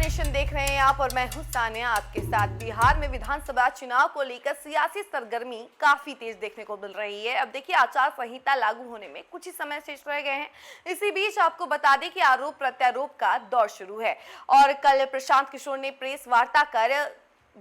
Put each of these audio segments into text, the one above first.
Nation देख रहे हैं आप और मैं हूं सानिया आपके साथ। बिहार में विधानसभा चुनाव को लेकर सियासी सरगर्मी काफी तेज देखने को मिल रही है। अब देखिए, आचार संहिता लागू होने में कुछ ही समय शेष रह गए हैं। इसी बीच आपको बता दें कि आरोप प्रत्यारोप का दौर शुरू है और कल प्रशांत किशोर ने प्रेस वार्ता कर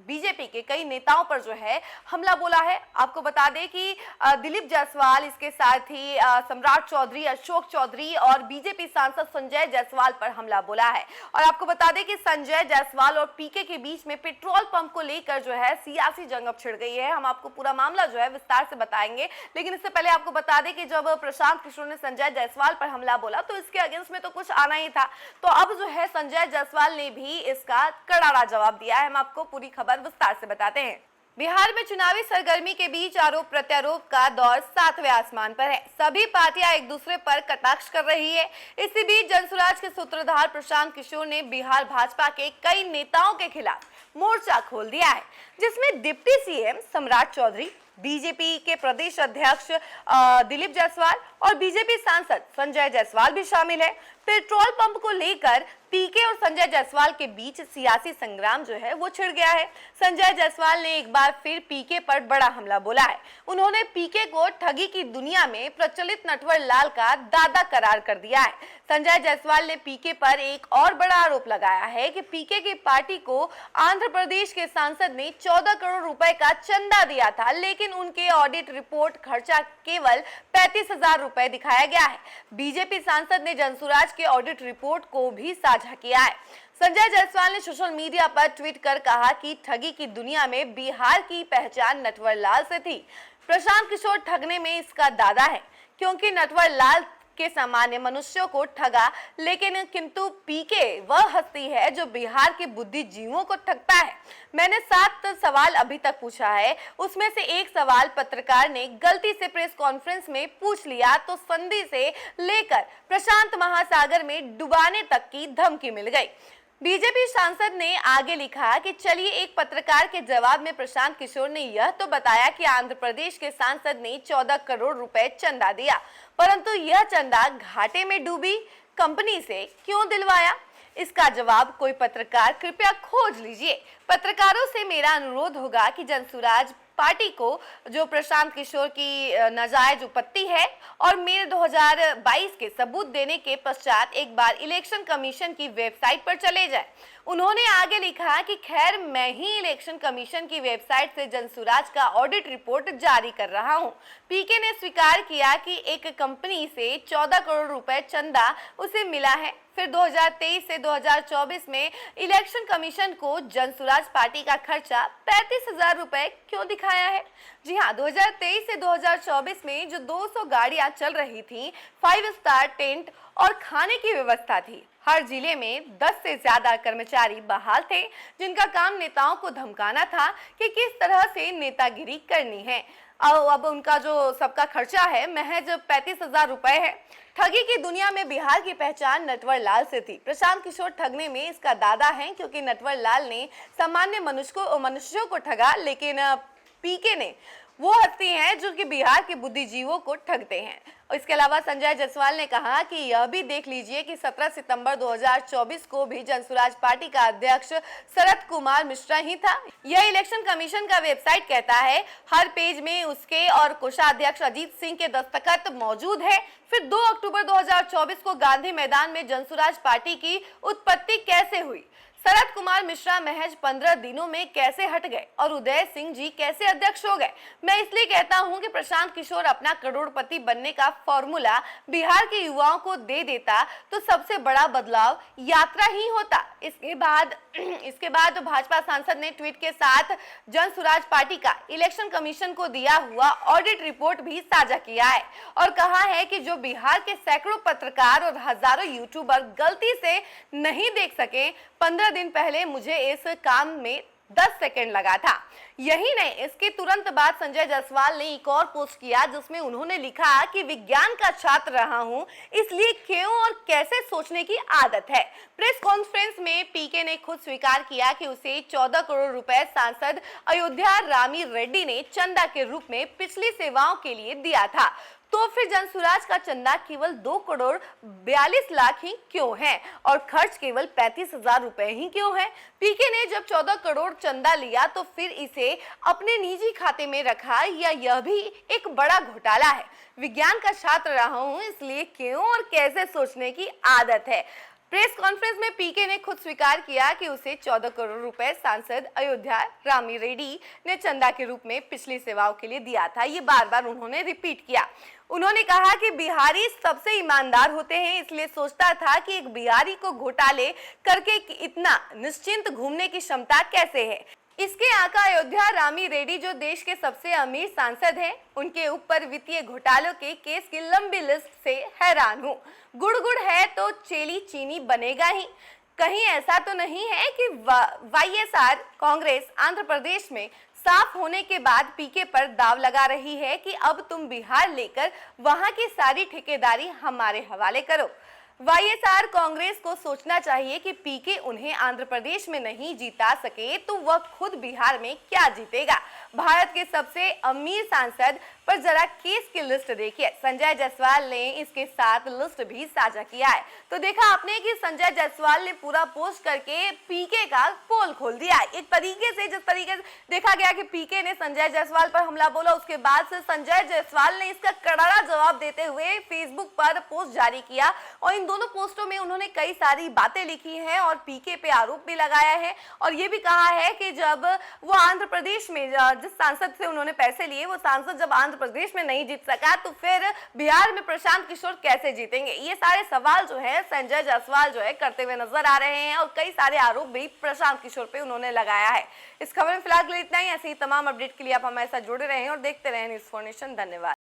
बीजेपी के कई नेताओं पर जो है हमला बोला है। आपको बता दें कि दिलीप जायसवाल, इसके साथ ही सम्राट चौधरी, अशोक चौधरी और बीजेपी सांसद संजय जायसवाल पर हमला बोला है। और आपको बता दें कि संजय जायसवाल और पीके के बीच में पेट्रोल पंप को लेकर जो है सियासी जंग अब छिड़ गई है। हम आपको पूरा मामला जो है विस्तार से बताएंगे, लेकिन इससे पहले आपको बता दें कि जब प्रशांत किशोर ने संजय जायसवाल पर हमला बोला तो इसके अगेंस्ट में तो कुछ आना ही था। तो अब जो है संजय जायसवाल ने भी इसका करारा जवाब दिया है। हम आपको पूरी खबर विस्तार से बताते हैं। बिहार में चुनावी सरगर्मी के बीच आरोप प्रत्यारोप का दौर 7वें आसमान पर है। सभी पार्टियां एक दूसरे पर कटाक्ष कर रही है। इसी बीच जनसुराज के सूत्रधार प्रशांत किशोर ने बिहार भाजपा के कई नेताओं के खिलाफ मोर्चा खोल दिया है, जिसमें डिप्टी सीएम सम्राट चौधरी, बीजेपी के प्रदेश अध्यक्ष दिलीप जायसवाल और बीजेपी सांसद संजय जायसवाल भी शामिल है। पेट्रोल पंप को लेकर पीके और संजय जायसवाल के बीच सियासी संग्राम जो है वो छिड़ गया है। संजय जायसवाल ने एक बार फिर पीके पर बड़ा हमला बोला है। उन्होंने पीके को ठगी की दुनिया में प्रचलित नटवर लाल का दादा करार कर दिया है। संजय जायसवाल ने पीके पर एक और बड़ा आरोप लगाया है कि पीके की पार्टी को आंध्र प्रदेश के सांसद ने 14 करोड़ रुपए का चंदा दिया था, लेकिन उनके ऑडिट रिपोर्ट खर्चा केवल 35,000 रुपए दिखाया गया है। बीजेपी सांसद ने जनसुराज के ऑडिट रिपोर्ट को भी साझा किया है। संजय जायसवाल ने सोशल मीडिया पर ट्वीट कर कहा कि ठगी की दुनिया में बिहार की पहचान नटवर लाल से थी। प्रशांत किशोर ठगने में इसका दादा है, क्योंकि नटवर लाल के सामान्य मनुष्यों को ठगा, लेकिन किंतु पीके वह हस्ती है जो बिहार के बुद्धिजीवियों को ठगता है। मैंने 7 सवाल अभी तक पूछा है, उसमें से एक सवाल पत्रकार ने गलती से प्रेस कॉन्फ्रेंस में पूछ लिया तो संधि से लेकर प्रशांत महासागर में डुबाने तक की धमकी मिल गई। बीजेपी सांसद ने आगे लिखा कि चलिए, एक पत्रकार के जवाब में प्रशांत किशोर ने यह तो बताया कि आंध्र प्रदेश के सांसद ने 14 करोड़ रुपए चंदा दिया, परंतु यह चंदा घाटे में डूबी कंपनी से क्यों दिलवाया? इसका जवाब कोई पत्रकार कृपया खोज लीजिए। पत्रकारों से मेरा अनुरोध होगा कि जनसुराज पार्टी को जो प्रशांत किशोर की नाजायज उपत्ति है और मेरे 2022 के सबूत देने के पश्चात एक बार इलेक्शन कमीशन की वेबसाइट पर चले जाए। उन्होंने आगे लिखा कि खैर, मैं ही इलेक्शन कमीशन की वेबसाइट से जनसुराज का ऑडिट रिपोर्ट जारी कर रहा हूं। पीके ने स्वीकार किया कि एक कंपनी से 14 करोड़ रुपए चंदा उसे मिला है। फिर 2023 से 2024 में इलेक्शन कमीशन को जनसुराज पार्टी का खर्चा 35,000 रुपए क्यों दिखाया है? जी हाँ, 2023 से 2024 में जो 200 गाड़ियां चल रही थी, 5 स्टार टेंट और खाने की व्यवस्था थी। हर जिले में 10 से ज्यादा कर्मचारी बहाल थे, जिनका काम नेताओं को धमकाना था कि किस तरह से नेतागिरी करनी है। अब उनका जो सबका खर्चा है महज 35,000 रुपए है। ठगी की दुनिया में बिहार की पहचान नटवर लाल से थी। प्रशांत किशोर ठगने में इसका दादा है, क्योंकि नटवर लाल ने सामान्य मनुष्यों को ठगा, लेकिन पीके ने वो हस्ती हैं जो कि बिहार के बुद्धिजीवियों को ठगते हैं। इसके अलावा संजय जायसवाल ने कहा कि यह भी देख लीजिए कि 17 सितंबर 2024 को भी जनसुराज पार्टी का अध्यक्ष शरद कुमार मिश्रा ही था। यह इलेक्शन कमीशन का वेबसाइट कहता है। हर पेज में उसके और कोषाध्यक्ष अजीत सिंह के दस्तखत मौजूद है। फिर 2 अक्टूबर 2024 को गांधी मैदान में जनसुराज पार्टी की उत्पत्ति कैसे हुई? शरद कुमार मिश्रा महज 15 दिनों में कैसे हट गए और उदय सिंह जी कैसे अध्यक्ष हो गए? मैं इसलिए कहता हूं कि प्रशांत किशोर अपना करोड़पति बनने का फॉर्मूला बिहार के युवाओं को दे देता तो सबसे बड़ा बदलाव यात्रा ही होता। इसके बाद भाजपा सांसद ने ट्वीट के साथ जनसुराज पार्टी का इलेक्शन कमीशन को दिया हुआ ऑडिट रिपोर्ट भी साझा किया है और कहा है कि जो बिहार के सैकड़ों पत्रकार और हजारों यूट्यूबर गलती से नहीं देख सके, 15 दिन पहले मुझे इस काम में 10 सेकंड लगा था। यही नहीं, इसके तुरंत बाद संजय जायसवाल ने एक और पोस्ट किया, जिसमें उन्होंने लिखा कि विज्ञान का छात्र रहा हूं, इसलिए क्यों और कैसे सोचने की आदत है। प्रेस कॉन्फ्रेंस में पीके ने खुद स्वीकार किया कि उसे 14 करोड़ रुपए सांसद अयोध्या रामी रेड्डी ने चंदा के रूप में पिछली सेवाओं के लिए दिया था। तो फिर जनसुराज का चंदा केवल 2 करोड़ 42 लाख ही क्यों है और खर्च केवल 35,000 रुपए ही क्यों है? पीके ने जब 14 करोड़ चंदा लिया तो फिर इसे अपने निजी खाते में रखा या यह भी एक बड़ा घोटाला है? विज्ञान का छात्र रहा हूं, इसलिए क्यों और कैसे सोचने की आदत है। प्रेस कॉन्फ्रेंस में पीके ने खुद स्वीकार किया कि उसे 14 करोड़ रुपए सांसद अयोध्या रामी रेड्डी ने चंदा के रूप में पिछली सेवाओं के लिए दिया था। ये बार बार उन्होंने रिपीट किया। उन्होंने कहा कि बिहारी सबसे ईमानदार होते हैं, इसलिए सोचता था कि एक बिहारी को घोटाले करके इतना निश्चिंत घूमने की क्षमता कैसे है। इसके आका अयोध्या रामी रेड्डी जो देश के सबसे अमीर सांसद हैं, उनके ऊपर वित्तीय घोटालों के केस की लंबी लिस्ट से हैरान हूँ। गुड़ गुड़ है तो चेली चीनी बनेगा ही। कहीं ऐसा तो नहीं है कि वाईएसआर कांग्रेस आंध्र प्रदेश में साफ होने के बाद पीके पर दाव लगा रही है कि अब तुम बिहार लेकर वहां की सारी ठेकेदारी हमारे हवाले करो। वाईएसआर कांग्रेस को सोचना चाहिए कि पीके उन्हें आंध्र प्रदेश में नहीं जीता सके तो वह खुद बिहार में क्या जीतेगा। भारत के सबसे अमीर सांसद पर जरा केस की लिस्ट देखिए। संजय जायसवाल ने इसके साथ लिस्ट भी साझा किया है। तो देखा आपने कि संजय जायसवाल ने पूरा पोस्ट करके पीके का पोल खोल दिया। एक तरीके से जिस तरीके से देखा गया कि पीके ने संजय जायसवाल पर हमला बोला, उसके बाद से संजय जायसवाल ने इसका करारा जवाब देते हुए फेसबुक पर पोस्ट जारी किया और इन दोनों पोस्टों में उन्होंने कई सारी बातें लिखी हैं और पीके पे आरोप भी लगाया है और ये भी कहा है कि जब वो आंध्र प्रदेश में जिस सांसद से उन्होंने पैसे लिए, वो सांसद जब आंध्र प्रदेश में नहीं जीत सका तो फिर बिहार में प्रशांत किशोर कैसे जीतेंगे। ये सारे सवाल जो है संजय जायसवाल जो है करते हुए नजर आ रहे हैं और कई सारे आरोप भी प्रशांत किशोर पे उन्होंने लगाया है। इस खबर में फिलहाल इतना ही। ऐसे ही तमाम अपडेट के लिए आप हमारे साथ जुड़े रहें और देखते रहें न्यूज़4 नेशन। धन्यवाद।